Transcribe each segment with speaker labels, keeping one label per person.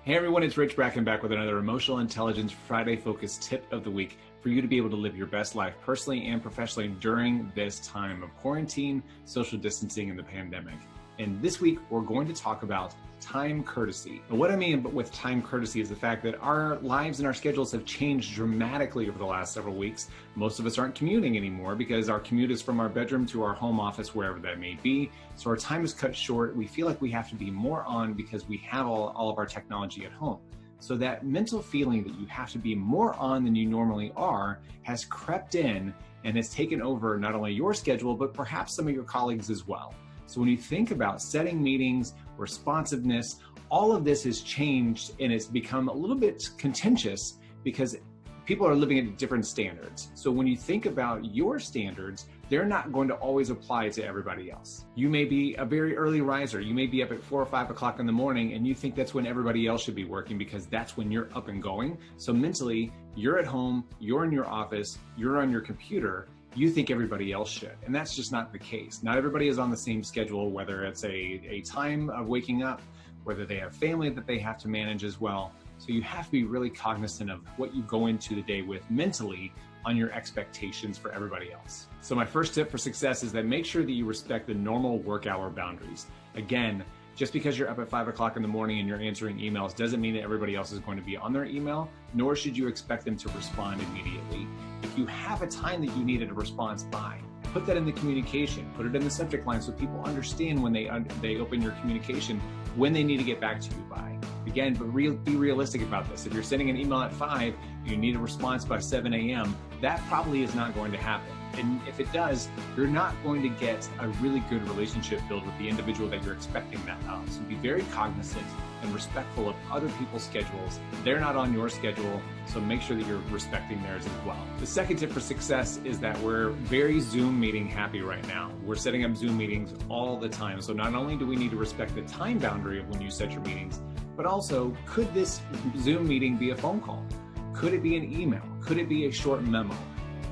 Speaker 1: Hey everyone, it's Rich Bracken back with another Emotional Intelligence Friday focused tip of the week for you to be able to live your best life personally and professionally during this time of quarantine, social distancing, and the pandemic. And this week, we're going to talk about time courtesy. And what I mean with time courtesy is the fact that our lives and our schedules have changed dramatically over the last several weeks. Most of us aren't commuting anymore because our commute is from our bedroom to our home office, wherever that may be. So our time is cut short. We feel like we have to be more on because we have all of our technology at home. So that mental feeling that you have to be more on than you normally are has crept in and has taken over not only your schedule, but perhaps some of your colleagues as well. So when you think about setting meetings, responsiveness, all of this has changed and it's become a little bit contentious because people are living at different standards. So when you think about your standards, they're not going to always apply to everybody else. You may be a very early riser. You may be up at 4 or 5 o'clock in the morning and you think that's when everybody else should be working because that's when you're up and going. So mentally, you're at home, you're in your office, you're on your computer, you think everybody else should. And that's just not the case. Not everybody is on the same schedule, whether it's a time of waking up, whether they have family that they have to manage as well. So you have to be really cognizant of what you go into the day with mentally on your expectations for everybody else. So my first tip for success is that make sure that you respect the normal work hour boundaries. Again, just because you're up at 5 o'clock in the morning and you're answering emails doesn't mean that everybody else is going to be on their email, nor should you expect them to respond immediately. If you have a time that you needed a response by, put that in the communication, put it in the subject line so people understand when they open your communication, when they need to get back to you by. Again, but be realistic about this. If you're sending an email at 5, you need a response by 7 a.m., that probably is not going to happen. And if it does, you're not going to get a really good relationship built with the individual that you're expecting that of. So be very cognizant and respectful of other people's schedules. They're not on your schedule, so make sure that you're respecting theirs as well. The second tip for success is that we're very Zoom meeting happy right now. We're setting up Zoom meetings all the time. So not only do we need to respect the time boundary of when you set your meetings, but also could this Zoom meeting be a phone call? Could it be an email? Could it be a short memo?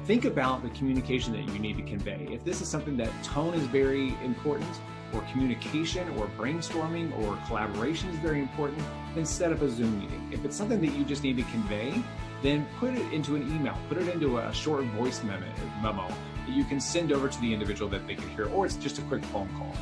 Speaker 1: Think about the communication that you need to convey. If this is something that tone is very important, or communication or brainstorming or collaboration is very important, then set up a Zoom meeting. If it's something that you just need to convey, then put it into an email, put it into a short voice memo that you can send over to the individual that they can hear, or it's just a quick phone call.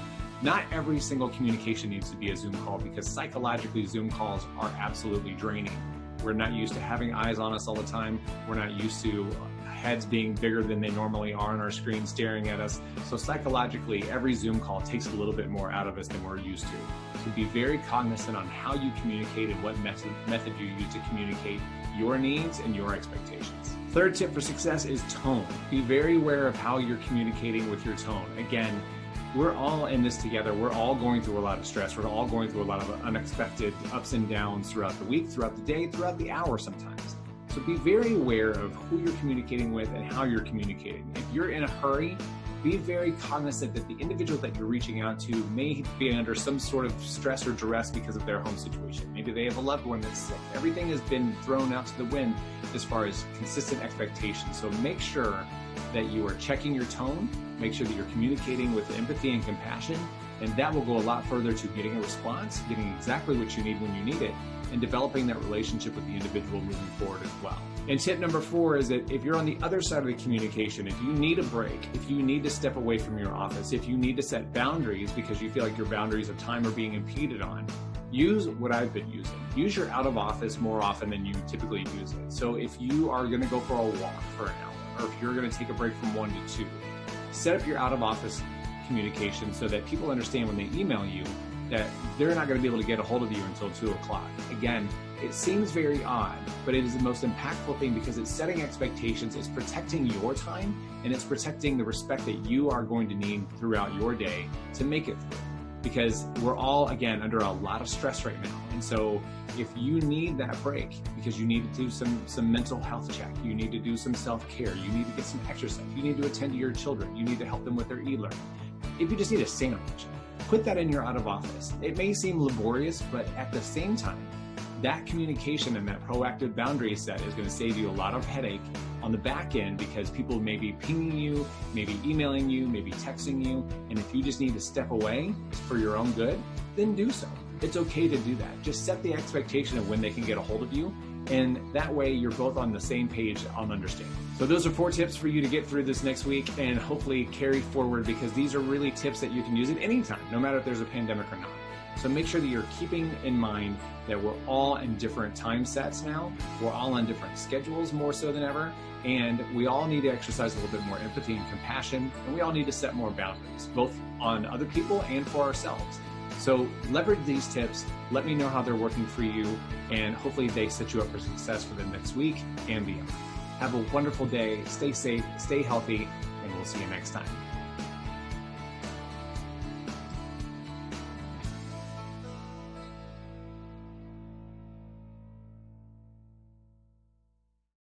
Speaker 1: Not every single communication needs to be a Zoom call because psychologically Zoom calls are absolutely draining. We're not used to having eyes on us all the time. We're not used to heads being bigger than they normally are on our screen staring at us. So psychologically, every Zoom call takes a little bit more out of us than we're used to. So be very cognizant on how you communicate and what method you use to communicate your needs and your expectations. Third tip for success is tone. Be very aware of how you're communicating with your tone. Again, we're all in this together. We're all going through a lot of stress. We're all going through a lot of unexpected ups and downs throughout the week, throughout the day, throughout the hour sometimes. So be very aware of who you're communicating with and how you're communicating. If you're in a hurry, be very cognizant that the individual that you're reaching out to may be under some sort of stress or duress because of their home situation. Maybe they have a loved one that's sick. Everything has been thrown out to the wind as far as consistent expectations. So make sure that you are checking your tone, make sure that you're communicating with empathy and compassion, and that will go a lot further to getting a response, getting exactly what you need when you need it, and developing that relationship with the individual moving forward as well. And tip number 4 is that if you're on the other side of the communication, if you need a break, if you need to step away from your office, if you need to set boundaries because you feel like your boundaries of time are being impeded on, use what I've been using. Use your out of office more often than you typically use it. So if you are going to go for a walk for an hour, or if you're going to take a break from 1 to 2, set up your out of office communication so that people understand when they email you that they're not going to be able to get a hold of you until 2 o'clock. Again, it seems very odd, but it is the most impactful thing because it's setting expectations, it's protecting your time, and it's protecting the respect that you are going to need throughout your day to make it through. Because we're all, again, under a lot of stress right now. And so if you need that break because you need to do some mental health check, you need to do some self-care, you need to get some exercise, you need to attend to your children, you need to help them with their e-learning. If you just need a sandwich, put that in your out of office. It may seem laborious, but at the same time, that communication and that proactive boundary set is going to save you a lot of headache on the back end because people may be pinging you, maybe emailing you, maybe texting you. And if you just need to step away for your own good, then do so. it's okay to do that. Just set the expectation of when they can get a hold of you. And that way you're both on the same page on understanding. So those are 4 tips for you to get through this next week and hopefully carry forward, because these are really tips that you can use at any time, no matter if there's a pandemic or not. So make sure that you're keeping in mind that we're all in different time sets now. We're all on different schedules more so than ever. And we all need to exercise a little bit more empathy and compassion. And we all need to set more boundaries, both on other people and for ourselves. So leverage these tips. Let me know how they're working for you. And hopefully they set you up for success for the next week and beyond. Have a wonderful day. Stay safe, stay healthy, and we'll see you next time.